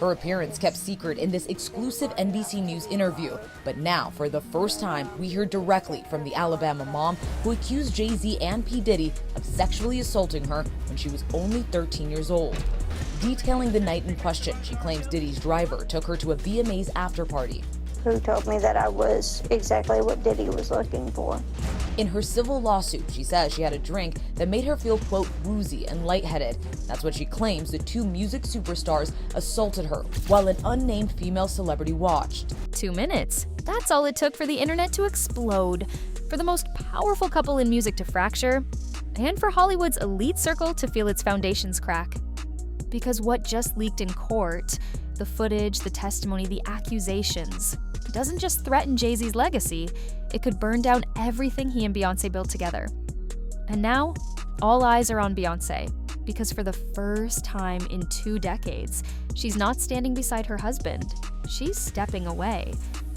Her appearance kept secret in this exclusive NBC News interview, but now, for the first time, we hear directly from the Alabama mom who accused Jay-Z and P. Diddy of sexually assaulting her when she was only 13 years old. Detailing the night in question, she claims Diddy's driver took her to a VMA's after party. Who told me that I was exactly what Diddy was looking for. In her civil lawsuit, she says she had a drink that made her feel, quote, woozy and lightheaded. That's what she claims the two music superstars assaulted her while an unnamed female celebrity watched. 2 minutes. That's all it took for the internet to explode, for the most powerful couple in music to fracture, and for Hollywood's elite circle to feel its foundations crack. Because what just leaked in court, the footage, the testimony, the accusations, doesn't just threaten Jay-Z's legacy, it could burn down everything he and Beyoncé built together. And now, all eyes are on Beyoncé, because for the first time in 2 decades, she's not standing beside her husband. She's stepping away.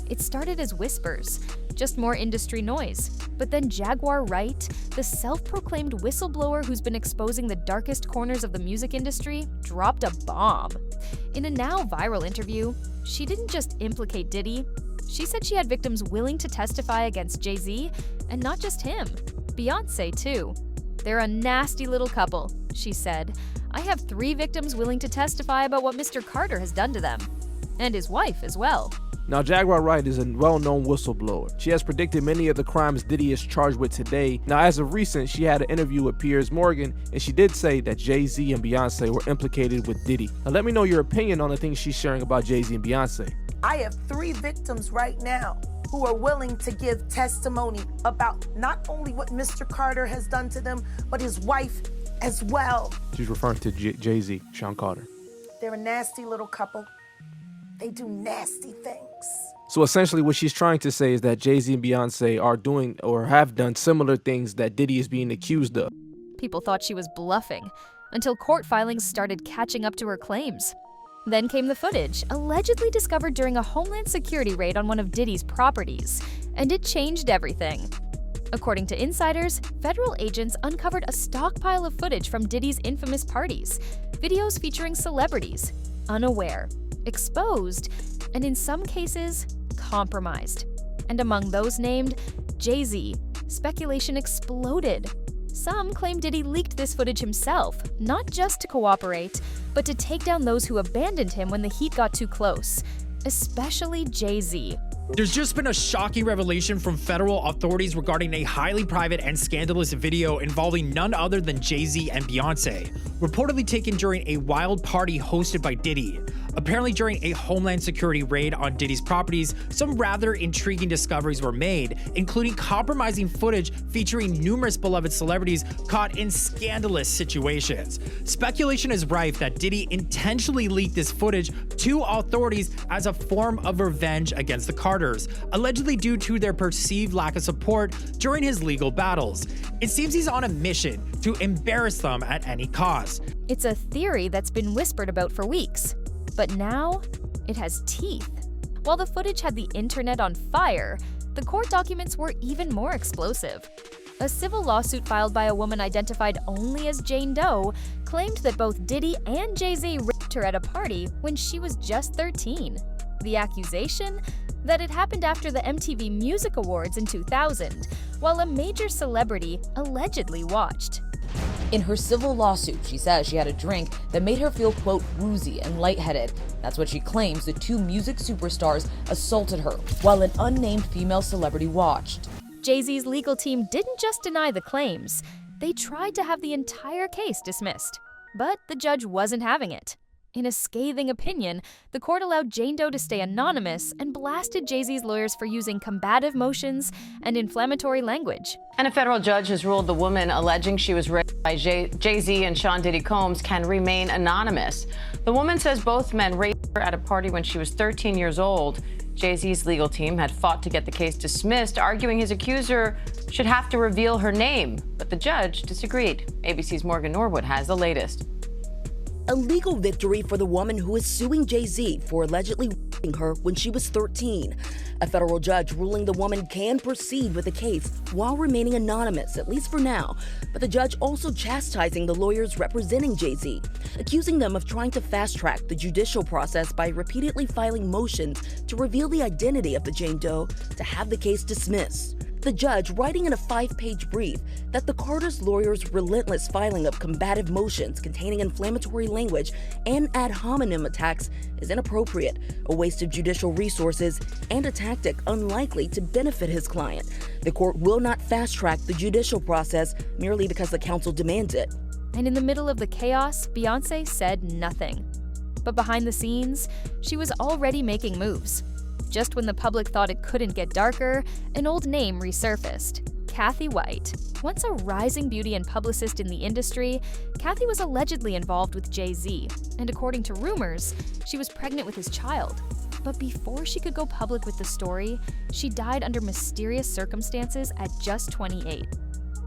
It started as whispers, just more industry noise. But then Jaguar Wright, the self-proclaimed whistleblower who's been exposing the darkest corners of the music industry, dropped a bomb. In a now viral interview, she didn't just implicate Diddy. She said she had victims willing to testify against Jay-Z, and not just him, Beyoncé too. "They're a nasty little couple," she said. "I have 3 victims willing to testify about what Mr. Carter has done to them. And his wife as well." Now, Jaguar Wright is a well-known whistleblower. She has predicted many of the crimes Diddy is charged with today. Now, as of recent, she had an interview with Piers Morgan, and she did say that Jay-Z and Beyoncé were implicated with Diddy. Now, let me know your opinion on the things she's sharing about Jay-Z and Beyoncé. I have 3 victims right now who are willing to give testimony about not only what Mr. Carter has done to them, but his wife as well. She's referring to Jay-Z, Sean Carter. They're a nasty little couple. They do nasty things. So essentially what she's trying to say is that Jay-Z and Beyoncé are doing or have done similar things that Diddy is being accused of. People thought she was bluffing, until court filings started catching up to her claims. Then came the footage, allegedly discovered during a Homeland Security raid on one of Diddy's properties, and it changed everything. According to insiders, federal agents uncovered a stockpile of footage from Diddy's infamous parties, videos featuring celebrities, unaware, exposed, and in some cases, compromised. And among those named, Jay-Z. Speculation exploded. Some claim Diddy leaked this footage himself, not just to cooperate, but to take down those who abandoned him when the heat got too close, especially Jay-Z. There's just been a shocking revelation from federal authorities regarding a highly private and scandalous video involving none other than Jay-Z and Beyoncé, reportedly taken during a wild party hosted by Diddy. Apparently, during a Homeland Security raid on Diddy's properties, some rather intriguing discoveries were made, including compromising footage featuring numerous beloved celebrities caught in scandalous situations. Speculation is rife that Diddy intentionally leaked this footage to authorities as a form of revenge against the Carters, allegedly due to their perceived lack of support during his legal battles. It seems he's on a mission to embarrass them at any cost. It's a theory that's been whispered about for weeks. But now, it has teeth. While the footage had the internet on fire, the court documents were even more explosive. A civil lawsuit filed by a woman identified only as Jane Doe claimed that both Diddy and Jay-Z raped her at a party when she was just 13. The accusation? That it happened after the MTV Music Awards in 2000, while a major celebrity allegedly watched. In her civil lawsuit, she says she had a drink that made her feel, quote, woozy and lightheaded. That's what she claims the two music superstars assaulted her while an unnamed female celebrity watched. Jay-Z's legal team didn't just deny the claims. They tried to have the entire case dismissed. But the judge wasn't having it. In a scathing opinion, the court allowed Jane Doe to stay anonymous and blasted Jay-Z's lawyers for using combative motions and inflammatory language. And a federal judge has ruled the woman alleging she was raped by Jay-Z and Sean Diddy Combs can remain anonymous. The woman says both men raped her at a party when she was 13 years old. Jay-Z's legal team had fought to get the case dismissed, arguing his accuser should have to reveal her name. But the judge disagreed. ABC's Morgan Norwood has the latest. a legal victory for the woman who is suing Jay-Z for allegedly raping her when she was 13. A federal judge ruling the woman can proceed with the case while remaining anonymous, at least for now. But the judge also chastising the lawyers representing Jay-Z, accusing them of trying to fast-track the judicial process by repeatedly filing motions to reveal the identity of the Jane Doe to have the case dismissed. The judge writing in a 5-page brief that the Carter's lawyers' relentless filing of combative motions containing inflammatory language and ad hominem attacks is inappropriate, a waste of judicial resources, and a tactic unlikely to benefit his client. The court will not fast-track the judicial process merely because the counsel demands it. And in the middle of the chaos, Beyoncé said nothing. But behind the scenes, she was already making moves. Just when the public thought it couldn't get darker, an old name resurfaced. Kathy White. Once a rising beauty and publicist in the industry, Kathy was allegedly involved with Jay-Z, and according to rumors, she was pregnant with his child. But before she could go public with the story, she died under mysterious circumstances at just 28.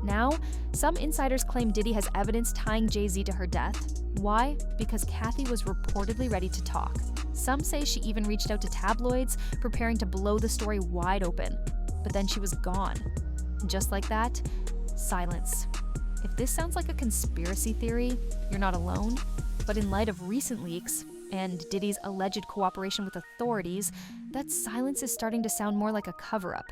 Now, some insiders claim Diddy has evidence tying Jay-Z to her death. Why? Because Kathy was reportedly ready to talk. Some say she even reached out to tabloids, preparing to blow the story wide open. But then she was gone. And just like that, silence. If this sounds like a conspiracy theory, you're not alone. But in light of recent leaks and Diddy's alleged cooperation with authorities, that silence is starting to sound more like a cover-up.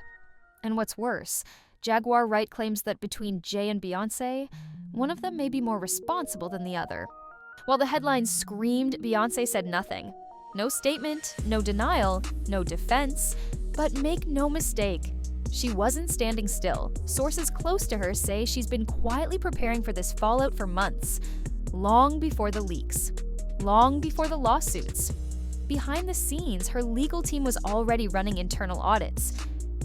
And what's worse, Jaguar Wright claims that between Jay and Beyoncé, one of them may be more responsible than the other. While the headlines screamed, Beyoncé said nothing. No statement, no denial, no defense. But make no mistake, she wasn't standing still. Sources close to her say she's been quietly preparing for this fallout for months, long before the leaks, long before the lawsuits. Behind the scenes, her legal team was already running internal audits.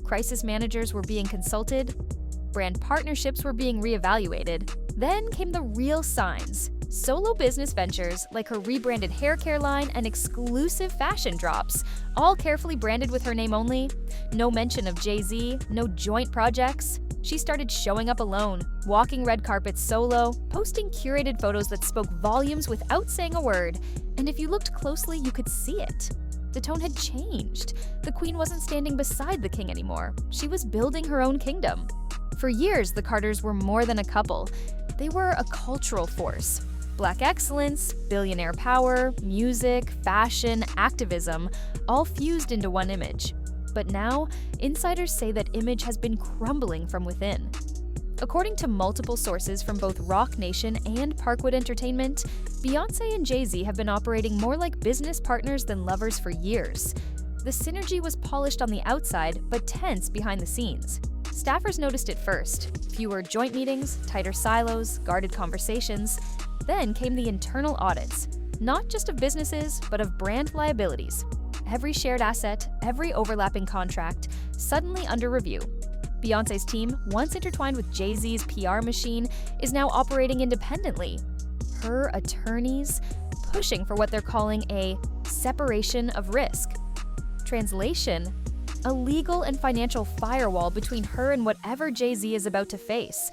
Crisis managers were being consulted, brand partnerships were being reevaluated. Then came the real signs. Solo business ventures like her rebranded hair care line and exclusive fashion drops, all carefully branded with her name only. No mention of Jay-Z, no joint projects. She started showing up alone, walking red carpets solo, posting curated photos that spoke volumes without saying a word. And if you looked closely, you could see it. The tone had changed. The queen wasn't standing beside the king anymore. She was building her own kingdom. For years, the Carters were more than a couple. They were a cultural force. Black excellence, billionaire power, music, fashion, activism, all fused into one image. But now, insiders say that image has been crumbling from within. According to multiple sources from both Roc Nation and Parkwood Entertainment, Beyoncé and Jay-Z have been operating more like business partners than lovers for years. The synergy was polished on the outside, but tense behind the scenes. Staffers noticed it first. Fewer joint meetings, tighter silos, guarded conversations. Then came the internal audits, not just of businesses, but of brand liabilities. Every shared asset, every overlapping contract, suddenly under review. Beyoncé's team, once intertwined with Jay-Z's PR machine, is now operating independently. Her attorneys pushing for what they're calling a separation of risk. Translation: a legal and financial firewall between her and whatever Jay-Z is about to face.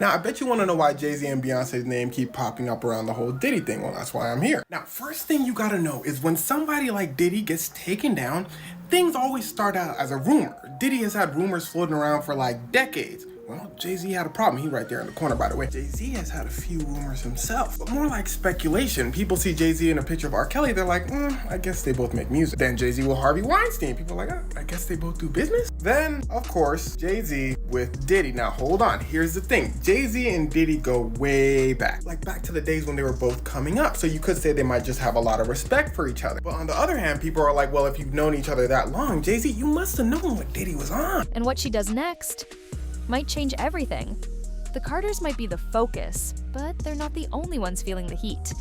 Now, I bet you want to know why Jay-Z and Beyonce's name keep popping up around the whole Diddy thing. Well, that's why I'm here. Now, first thing you gotta know is when somebody like Diddy gets taken down, things always start out as a rumor. Diddy has had rumors floating around for like decades. Well, Jay-Z had a problem. He right there in the corner, by the way. Jay-Z has had a few rumors himself, but more like speculation. People see Jay-Z in a picture of R. Kelly, they're like, I guess they both make music. Then Jay-Z with Harvey Weinstein. People are like, I guess they both do business. Then, of course, Jay-Z with Diddy. Now, hold on. Here's the thing. Jay-Z and Diddy go way back. Like back to the days when they were both coming up. So you could say they might just have a lot of respect for each other. But on the other hand, people are like, well, if you've known each other that long, Jay-Z, you must have known what Diddy was on. And what she does next might change everything. The Carters might be the focus, but they're not the only ones feeling the heat.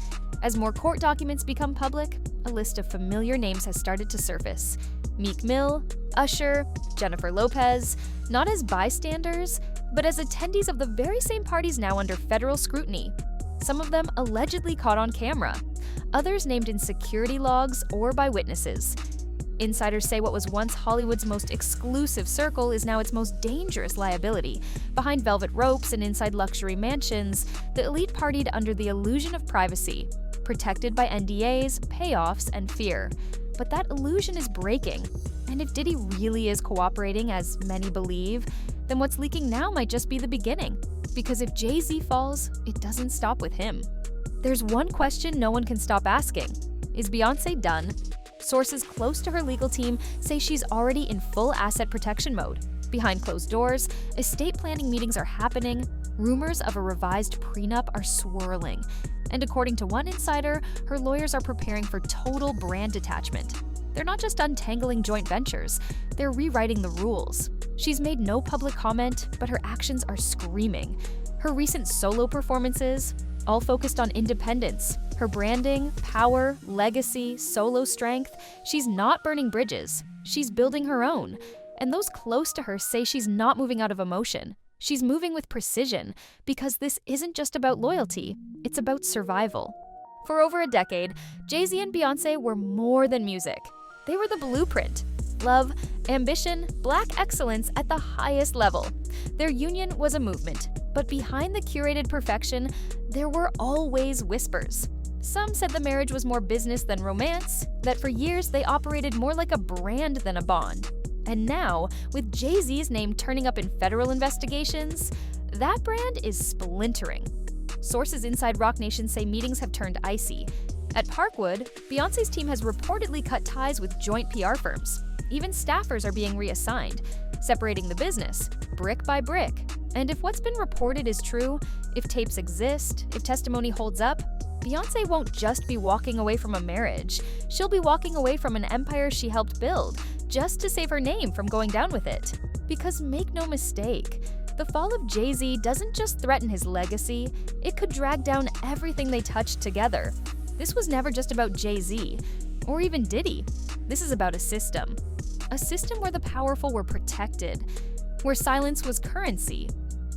As more court documents become public, a list of familiar names has started to surface. Meek Mill, Usher, Jennifer Lopez, not as bystanders, but as attendees of the very same parties now under federal scrutiny. Some of them allegedly caught on camera, others named in security logs or by witnesses. Insiders say what was once Hollywood's most exclusive circle is now its most dangerous liability. Behind velvet ropes and inside luxury mansions, the elite partied under the illusion of privacy. protected by NDAs, payoffs, and fear. But that illusion is breaking. And if Diddy really is cooperating, as many believe, then what's leaking now might just be the beginning. Because if Jay-Z falls, it doesn't stop with him. There's one question no one can stop asking. Is Beyoncé done? Sources close to her legal team say she's already in full asset protection mode. Behind closed doors, estate planning meetings are happening, rumors of a revised prenup are swirling. And according to one insider, her lawyers are preparing for total brand detachment. They're not just untangling joint ventures, they're rewriting the rules. She's made no public comment, but her actions are screaming. Her recent solo performances, all focused on independence, her branding, power, legacy, solo strength, she's not burning bridges. She's building her own. And those close to her say she's not moving out of emotion. She's moving with precision, because this isn't just about loyalty, it's about survival. For over a decade, Jay-Z and Beyoncé were more than music. They were the blueprint. Love, ambition, Black excellence at the highest level. Their union was a movement, but behind the curated perfection, there were always whispers. Some said the marriage was more business than romance, that for years they operated more like a brand than a bond. And now, with Jay-Z's name turning up in federal investigations, that brand is splintering. Sources inside Roc Nation say meetings have turned icy. At Parkwood, Beyoncé's team has reportedly cut ties with joint PR firms. Even staffers are being reassigned, separating the business, brick by brick. And if what's been reported is true, if tapes exist, if testimony holds up, Beyoncé won't just be walking away from a marriage. She'll be walking away from an empire she helped build, just to save her name from going down with it. Because make no mistake, the fall of Jay-Z doesn't just threaten his legacy, it could drag down everything they touched together. This was never just about Jay-Z, or even Diddy. This is about a system. A system where the powerful were protected, where silence was currency,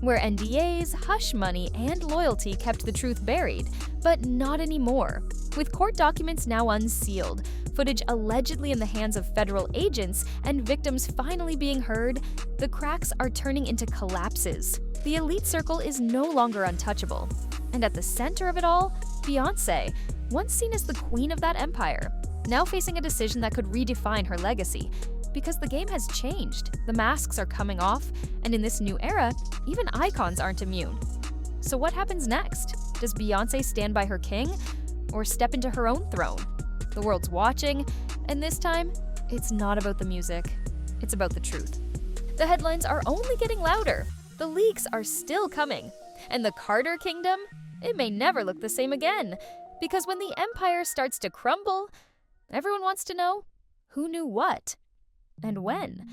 where NDAs, hush money, and loyalty kept the truth buried, but not anymore. With court documents now unsealed, footage allegedly in the hands of federal agents, and victims finally being heard, the cracks are turning into collapses. The elite circle is no longer untouchable. And at the center of it all, Beyoncé, once seen as the queen of that empire, now facing a decision that could redefine her legacy. Because the game has changed, the masks are coming off, and in this new era, even icons aren't immune. So what happens next? Does Beyoncé stand by her king, or step into her own throne? The world's watching, and this time, it's not about the music, it's about the truth. The headlines are only getting louder, the leaks are still coming, and the Carter Kingdom, it may never look the same again. Because when the empire starts to crumble, everyone wants to know who knew what, and when,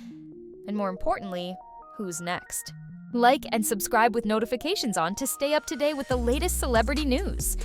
and more importantly, who's next. Like and subscribe with notifications on to stay up to date with the latest celebrity news.